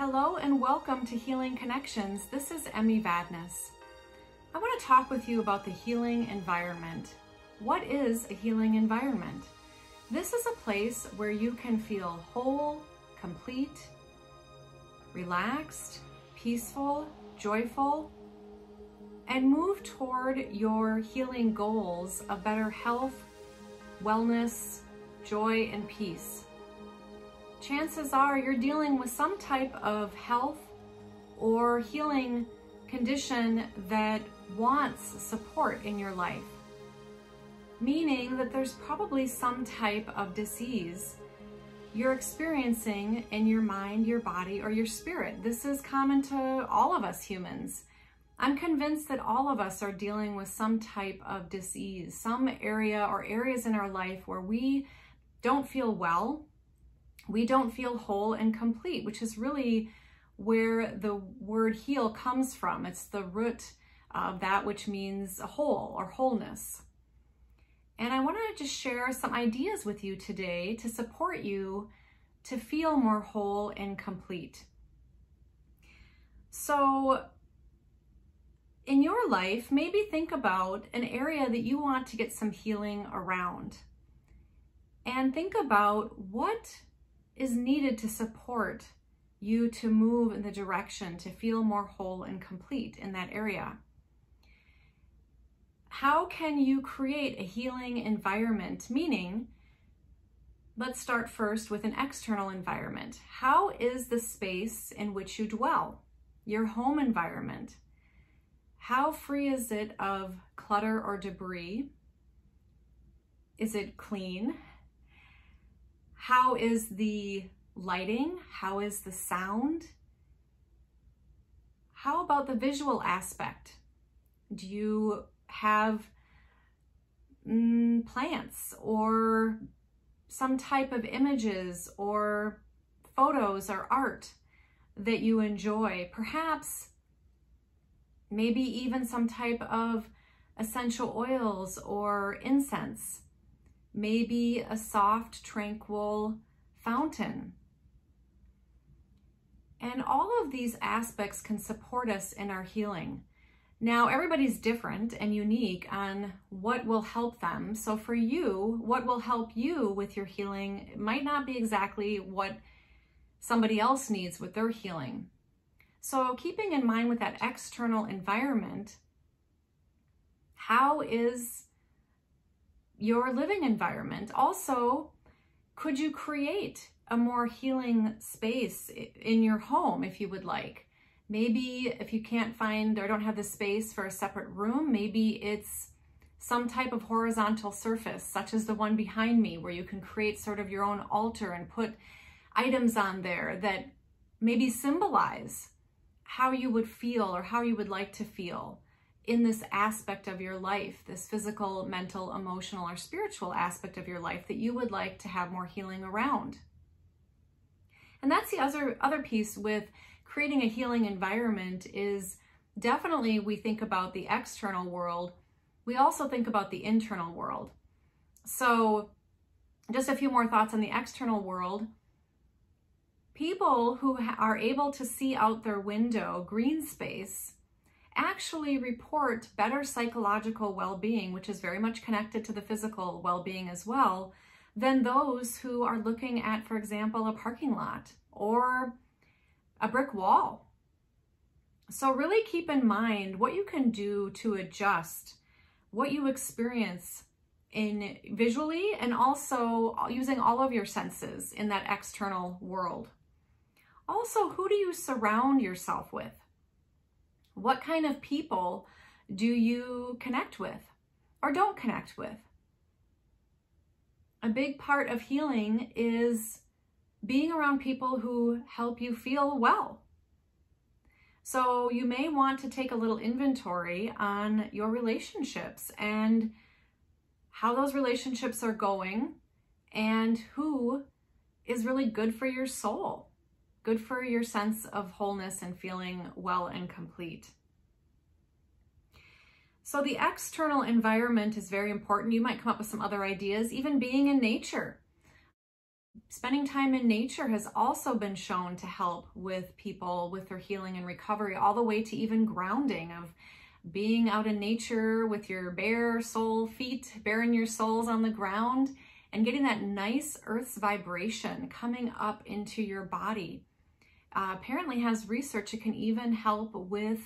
Hello and welcome to Healing Connections. This is Emmy Vadnais. I want to talk with you about the healing environment. What is a healing environment? This is a place where you can feel whole, complete, relaxed, peaceful, joyful, and move toward your healing goals of better health, wellness, joy, and peace. Chances are you're dealing with some type of health or healing condition that wants support in your life, meaning that there's probably some type of disease you're experiencing in your mind, your body, or your spirit. This is common to all of us humans. I'm convinced that all of us are dealing with some type of disease, some area or areas in our life where we don't feel well. We don't feel whole and complete, which is really where the word heal comes from. It's the root of that which means whole or wholeness. And I want to just share some ideas with you today to support you to feel more whole and complete. So in your life, maybe think about an area that you want to get some healing around. And think about what is needed to support you to move in the direction to feel more whole and complete in that area. How can you create a healing environment? Meaning, let's start first with an external environment. How is the space in which you dwell, your home environment? How free is it of clutter or debris? Is it clean? How is the lighting? How is the sound? How about the visual aspect? Do you have plants or some type of images or photos or art that you enjoy? Perhaps maybe even some type of essential oils or incense. Maybe a soft, tranquil fountain. And all of these aspects can support us in our healing. Now, everybody's different and unique on what will help them. So for you, what will help you with your healing might not be exactly what somebody else needs with their healing. So keeping in mind with that external environment, how is your living environment? Also, could you create a more healing space in your home if you would like? Maybe if you can't find or don't have the space for a separate room, maybe it's some type of horizontal surface, such as the one behind me, where you can create sort of your own altar and put items on there that maybe symbolize how you would feel or how you would like to feel in this aspect of your life, this physical, mental, emotional, or spiritual aspect of your life that you would like to have more healing around. And that's the other piece with creating a healing environment is definitely we think about the external world. We also think about the internal world. So just a few more thoughts on the external world. People who are able to see out their window, green space, actually report better psychological well-being, which is very much connected to the physical well-being as well, than those who are looking at, for example, a parking lot or a brick wall. So really keep in mind what you can do to adjust what you experience in visually and also using all of your senses in that external world. Also, who do you surround yourself with? What kind of people do you connect with or don't connect with? A big part of healing is being around people who help you feel well. So you may want to take a little inventory on your relationships and how those relationships are going and who is really good for your soul. Good for your sense of wholeness and feeling well and complete. So the external environment is very important. You might come up with some other ideas, even being in nature. Spending time in nature has also been shown to help with people with their healing and recovery, all the way to even grounding, of being out in nature with your bare sole feet, baring your soles on the ground, and getting that nice earth's vibration coming up into your body. Apparently has research it can even help with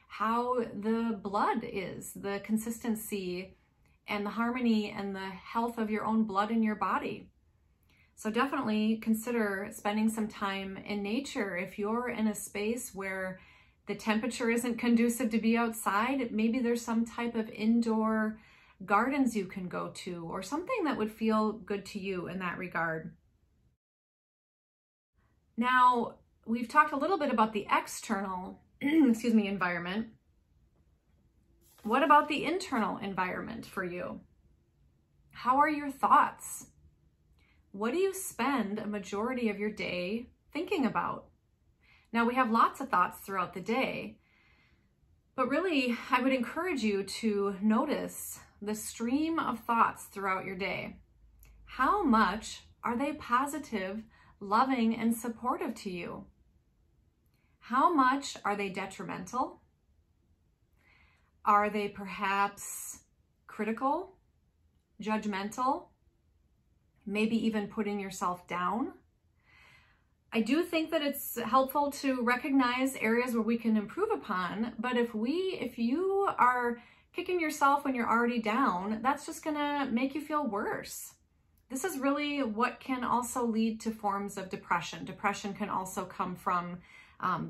how the blood is, the consistency and the harmony and the health of your own blood in your body. So definitely consider spending some time in nature. If you're in a space where the temperature isn't conducive to be outside, maybe there's some type of indoor gardens you can go to, or something that would feel good to you in that regard. Now, we've talked a little bit about the external, environment. What about the internal environment for you? How are your thoughts? What do you spend a majority of your day thinking about? Now, we have lots of thoughts throughout the day, but really, I would encourage you to notice the stream of thoughts throughout your day. How much are they positive, loving, and supportive to you? How much are they detrimental? Are they perhaps critical, judgmental, maybe even putting yourself down? I do think that it's helpful to recognize areas where we can improve upon, but if you are kicking yourself when you're already down, that's just gonna make you feel worse. This is really what can also lead to forms of depression. Depression can also come from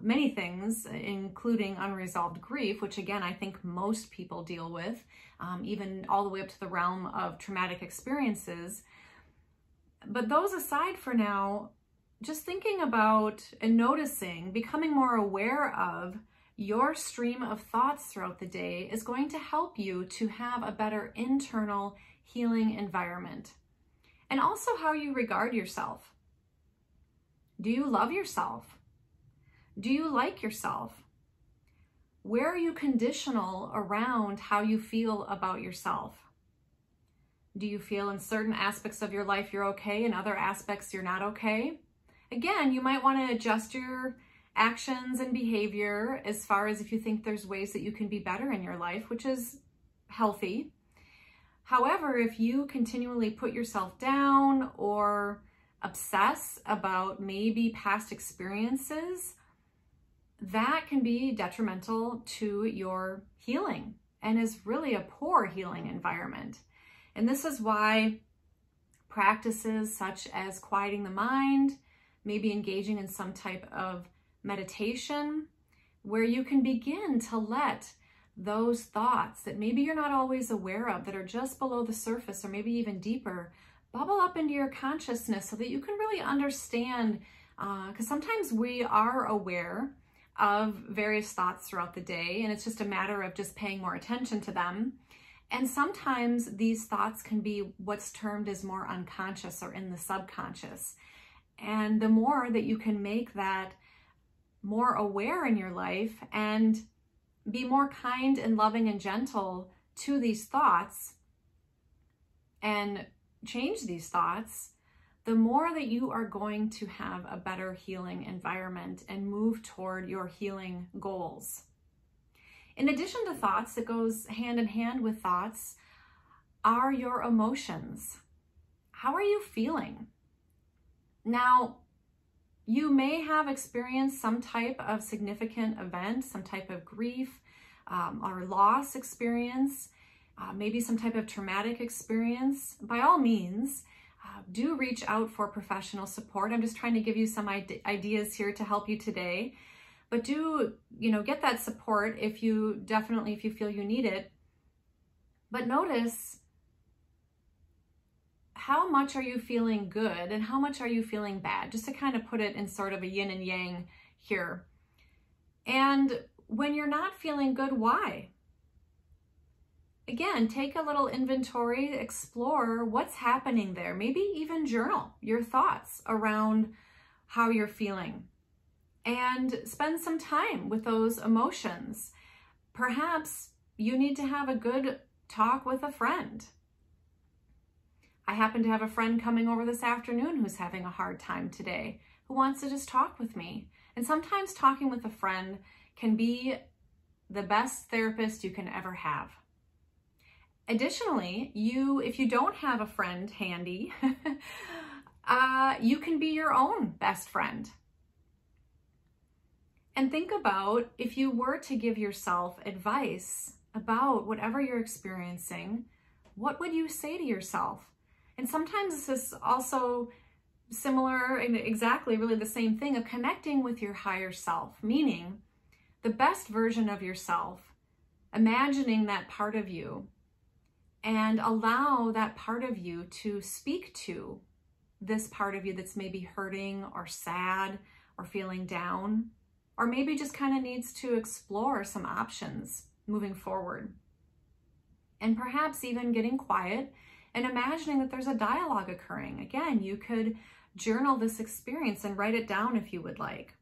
many things, including unresolved grief, which again, I think most people deal with, even all the way up to the realm of traumatic experiences. But those aside for now, just thinking about and noticing, becoming more aware of your stream of thoughts throughout the day is going to help you to have a better internal healing environment. And also how you regard yourself. Do you love yourself? Do you like yourself? Where are you conditional around how you feel about yourself? Do you feel in certain aspects of your life you're okay, and other aspects you're not okay? Again, you might want to adjust your actions and behavior as far as if you think there's ways that you can be better in your life, which is healthy. However, if you continually put yourself down or obsess about maybe past experiences, that can be detrimental to your healing and is really a poor healing environment. And this is why practices such as quieting the mind, maybe engaging in some type of meditation, where you can begin to let those thoughts that maybe you're not always aware of, that are just below the surface or maybe even deeper, bubble up into your consciousness so that you can really understand, because sometimes we are aware of various thoughts throughout the day, and it's just a matter of just paying more attention to them. And sometimes these thoughts can be what's termed as more unconscious or in the subconscious. And the more that you can make that more aware in your life and be more kind and loving and gentle to these thoughts and change these thoughts, the more that you are going to have a better healing environment and move toward your healing goals. In addition to thoughts, that goes hand in hand with thoughts, are your emotions. How are you feeling? Now, you may have experienced some type of significant event, some type of grief or loss experience, maybe some type of traumatic experience. By all means, do reach out for professional support. I'm just trying to give you some ideas here to help you today. But do, get that support if you feel you need it. But notice, how much are you feeling good and how much are you feeling bad? Just to kind of put it in sort of a yin and yang here. And when you're not feeling good, why? Again, take a little inventory, explore what's happening there. Maybe even journal your thoughts around how you're feeling. And spend some time with those emotions. Perhaps you need to have a good talk with a friend. I happen to have a friend coming over this afternoon who's having a hard time today, who wants to just talk with me. And sometimes talking with a friend can be the best therapist you can ever have. Additionally, if you don't have a friend handy, you can be your own best friend. And think about if you were to give yourself advice about whatever you're experiencing, what would you say to yourself? And sometimes this is also similar and exactly really the same thing of connecting with your higher self, meaning the best version of yourself, imagining that part of you, and allow that part of you to speak to this part of you that's maybe hurting or sad or feeling down, or maybe just kind of needs to explore some options moving forward. And perhaps even getting quiet and imagining that there's a dialogue occurring. Again, you could journal this experience and write it down if you would like.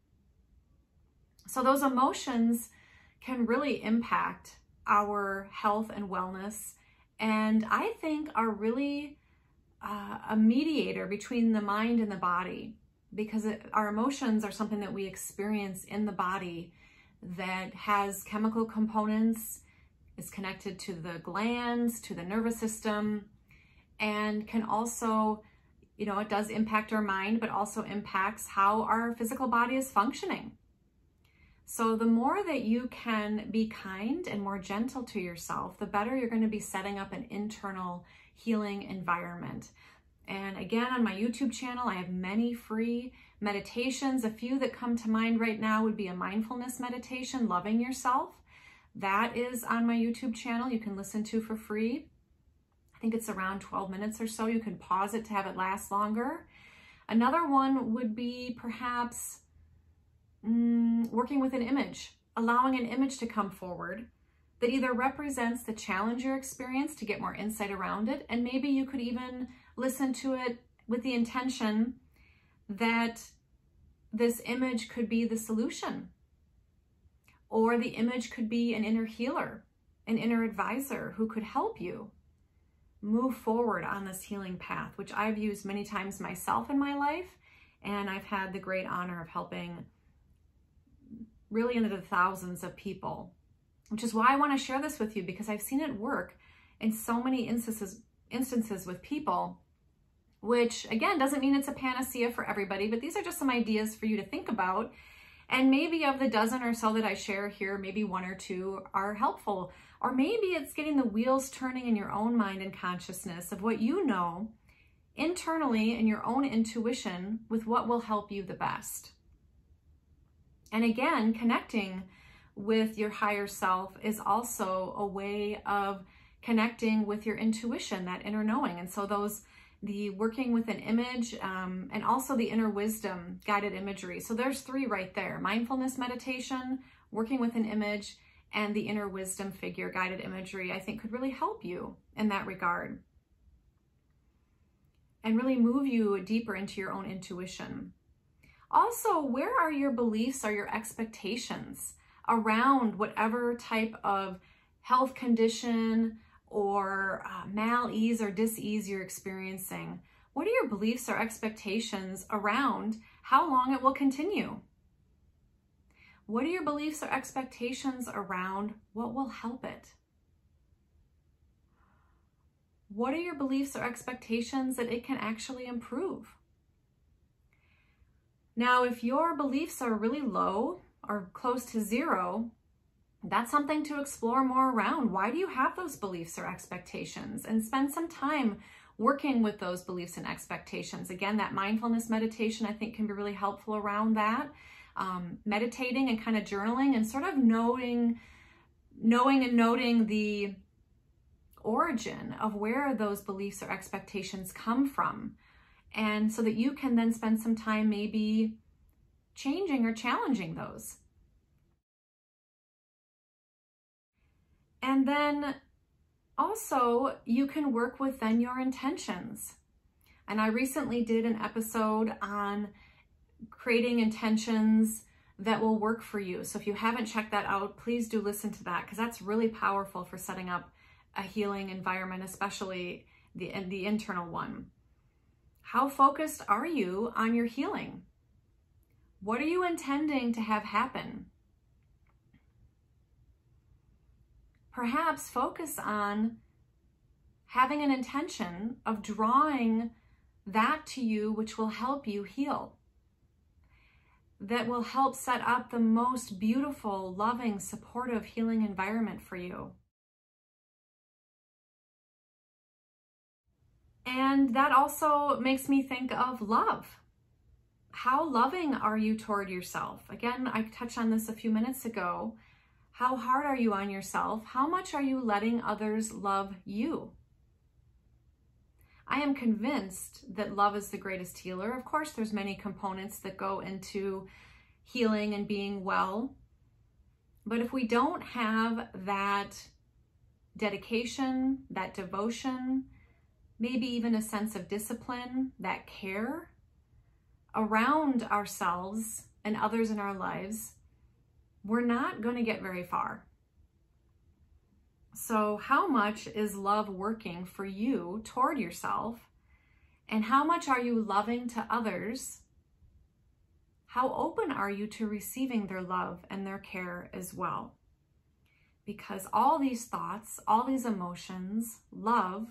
So those emotions can really impact our health and wellness, and I think are really a mediator between the mind and the body, because our emotions are something that we experience in the body that has chemical components, is connected to the glands, to the nervous system, and can also, it does impact our mind, but also impacts how our physical body is functioning. So the more that you can be kind and more gentle to yourself, the better you're going to be setting up an internal healing environment. And again, on my YouTube channel, I have many free meditations. A few that come to mind right now would be a mindfulness meditation, Loving Yourself. That is on my YouTube channel. You can listen to for free. I think it's around 12 minutes or so. You can pause it to have it last longer. Another one would be perhaps working with an image, allowing an image to come forward that either represents the challenge you're experiencing to get more insight around it, and maybe you could even listen to it with the intention that this image could be the solution, or the image could be an inner healer, an inner advisor who could help you move forward on this healing path, which I've used many times myself in my life, and I've had the great honor of helping really into the thousands of people, which is why I want to share this with you, because I've seen it work in so many instances with people, which again doesn't mean it's a panacea for everybody, but these are just some ideas for you to think about. And maybe of the dozen or so that I share here, maybe one or two are helpful, or maybe it's getting the wheels turning in your own mind and consciousness of what you know internally in your own intuition with what will help you the best. And again, connecting with your higher self is also a way of connecting with your intuition, that inner knowing. And so the working with an image and also the inner wisdom guided imagery. So there's three right there: mindfulness meditation, working with an image, and the inner wisdom figure guided imagery, I think could really help you in that regard and really move you deeper into your own intuition. Also, where are your beliefs or your expectations around whatever type of health condition or mal-ease or dis-ease you're experiencing? What are your beliefs or expectations around how long it will continue? What are your beliefs or expectations around what will help it? What are your beliefs or expectations that it can actually improve? Now, if your beliefs are really low or close to zero, that's something to explore more around. Why do you have those beliefs or expectations? And spend some time working with those beliefs and expectations. Again, that mindfulness meditation I think can be really helpful around that. Meditating and kind of journaling and sort of knowing and noting the origin of where those beliefs or expectations come from. And so that you can then spend some time maybe changing or challenging those. And then also you can work with then your intentions. And I recently did an episode on creating intentions that will work for you. So if you haven't checked that out, please do listen to that, because that's really powerful for setting up a healing environment, especially the internal one. How focused are you on your healing? What are you intending to have happen? Perhaps focus on having an intention of drawing that to you which will help you heal, that will help set up the most beautiful, loving, supportive, healing environment for you. And that also makes me think of love. How loving are you toward yourself? Again, I touched on this a few minutes ago. How hard are you on yourself? How much are you letting others love you? I am convinced that love is the greatest healer. Of course, there's many components that go into healing and being well. But if we don't have that dedication, that devotion, maybe even a sense of discipline, that care around ourselves and others in our lives, we're not going to get very far. So how much is love working for you toward yourself? And how much are you loving to others? How open are you to receiving their love and their care as well? Because all these thoughts, all these emotions, love,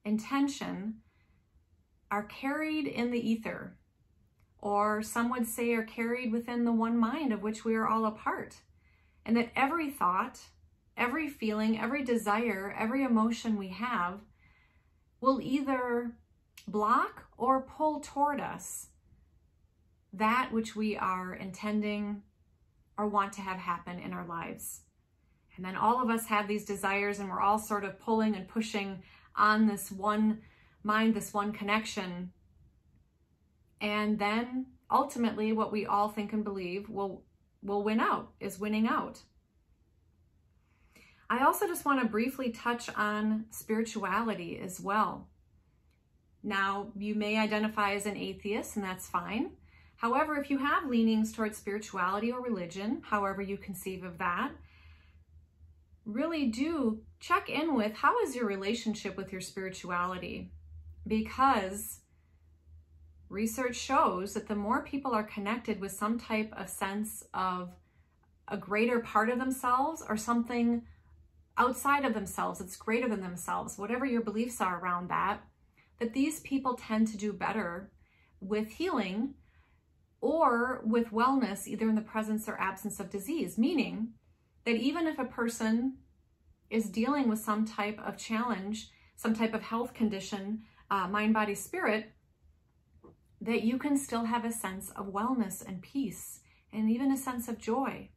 intention, are carried in the ether, or some would say are carried within the one mind of which we are all a part. And that every thought, every feeling, every desire, every emotion we have will either block or pull toward us that which we are intending or want to have happen in our lives. And then all of us have these desires, and we're all sort of pulling and pushing on this one mind, this one connection. And then ultimately what we all think and believe will win out, is winning out. I also just want to briefly touch on spirituality as well. Now, you may identify as an atheist, and that's fine. However, if you have leanings towards spirituality or religion, however you conceive of that, really do check in with how is your relationship with your spirituality, because research shows that the more people are connected with some type of sense of a greater part of themselves or something outside of themselves that's greater than themselves, whatever your beliefs are around that, that these people tend to do better with healing or with wellness, either in the presence or absence of disease, meaning that even if a person is dealing with some type of challenge, some type of health condition, mind, body, spirit, that you can still have a sense of wellness and peace and even a sense of joy.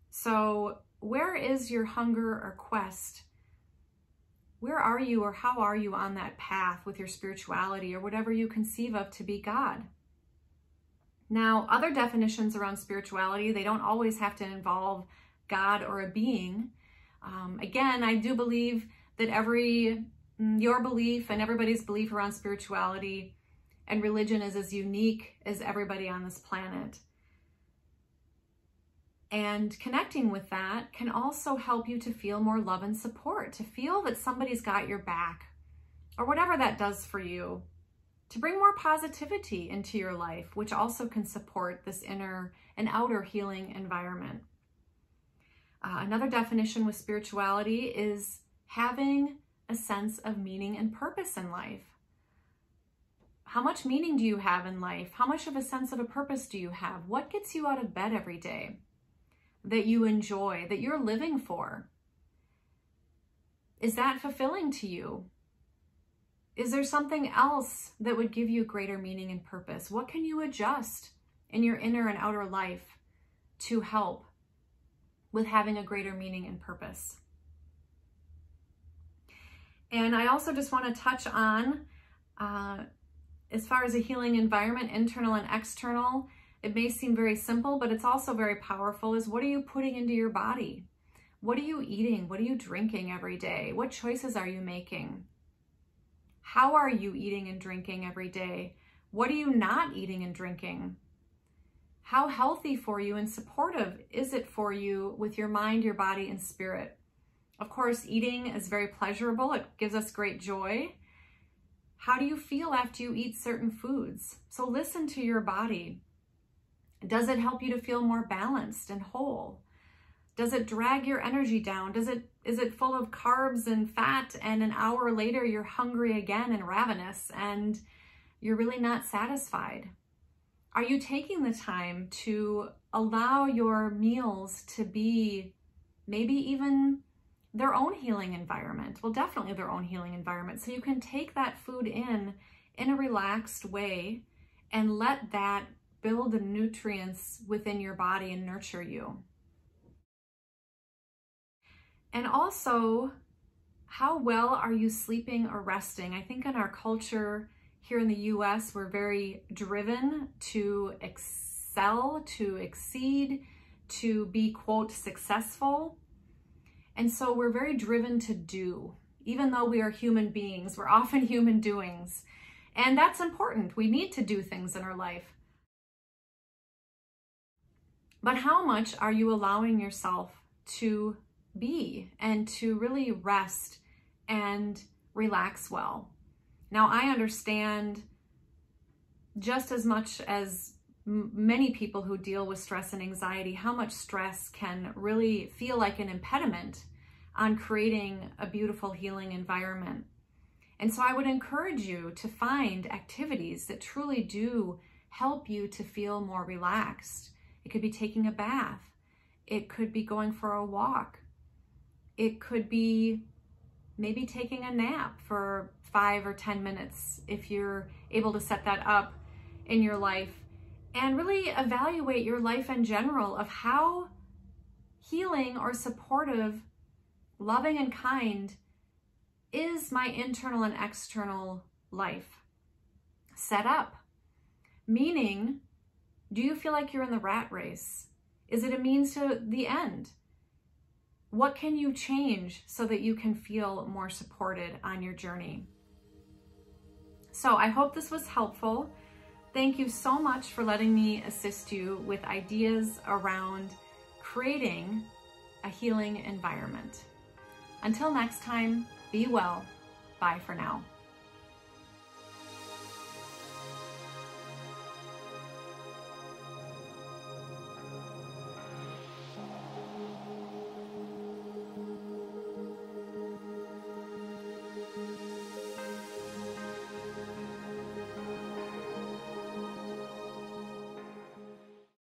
So where is your hunger or quest? Where are you, or how are you on that path with your spirituality or whatever you conceive of to be God? Now, other definitions around spirituality, they don't always have to involve God or a being. Again, I do believe that your belief and everybody's belief around spirituality and religion is as unique as everybody on this planet. And connecting with that can also help you to feel more love and support, to feel that somebody's got your back, or whatever that does for you, to bring more positivity into your life, which also can support this inner and outer healing environment. Another definition with spirituality is having a sense of meaning and purpose in life. How much meaning do you have in life? How much of a sense of a purpose do you have? What gets you out of bed every day that you enjoy, that you're living for? Is that fulfilling to you? Is there something else that would give you greater meaning and purpose? What can you adjust in your inner and outer life to help with having a greater meaning and purpose? And I also just want to touch on, as far as a healing environment, internal and external, it may seem very simple, but it's also very powerful, is what are you putting into your body? What are you eating? What are you drinking every day? What choices are you making? How are you eating and drinking every day? What are you not eating and drinking? How healthy for you and supportive is it for you with your mind, your body, and spirit? Of course, eating is very pleasurable. It gives us great joy. How do you feel after you eat certain foods? So listen to your body. Does it help you to feel more balanced and whole? Does it drag your energy down? Is it full of carbs and fat, and an hour later you're hungry again and ravenous and you're really not satisfied? Are you taking the time to allow your meals to be maybe even their own healing environment? Well, definitely their own healing environment. So you can take that food in a relaxed way and let that build the nutrients within your body and nurture you. And also, how well are you sleeping or resting? I think in our culture here in the US, we're very driven to excel, to exceed, to be, quote, successful. And so we're very driven to do. Even though we are human beings, we're often human doings. And that's important. We need to do things in our life. But how much are you allowing yourself to be and to really rest and relax well? Now, I understand just as much as many people who deal with stress and anxiety, how much stress can really feel like an impediment on creating a beautiful healing environment. And so I would encourage you to find activities that truly do help you to feel more relaxed. It could be taking a bath. It could be going for a walk. It could be maybe taking a nap for 5 or 10 minutes if you're able to set that up in your life, and really evaluate your life in general of how healing or supportive, loving and kind is my internal and external life set up. Meaning, do you feel like you're in the rat race? Is it a means to the end? What can you change so that you can feel more supported on your journey? So I hope this was helpful. Thank you so much for letting me assist you with ideas around creating a healing environment. Until next time, be well. Bye for now.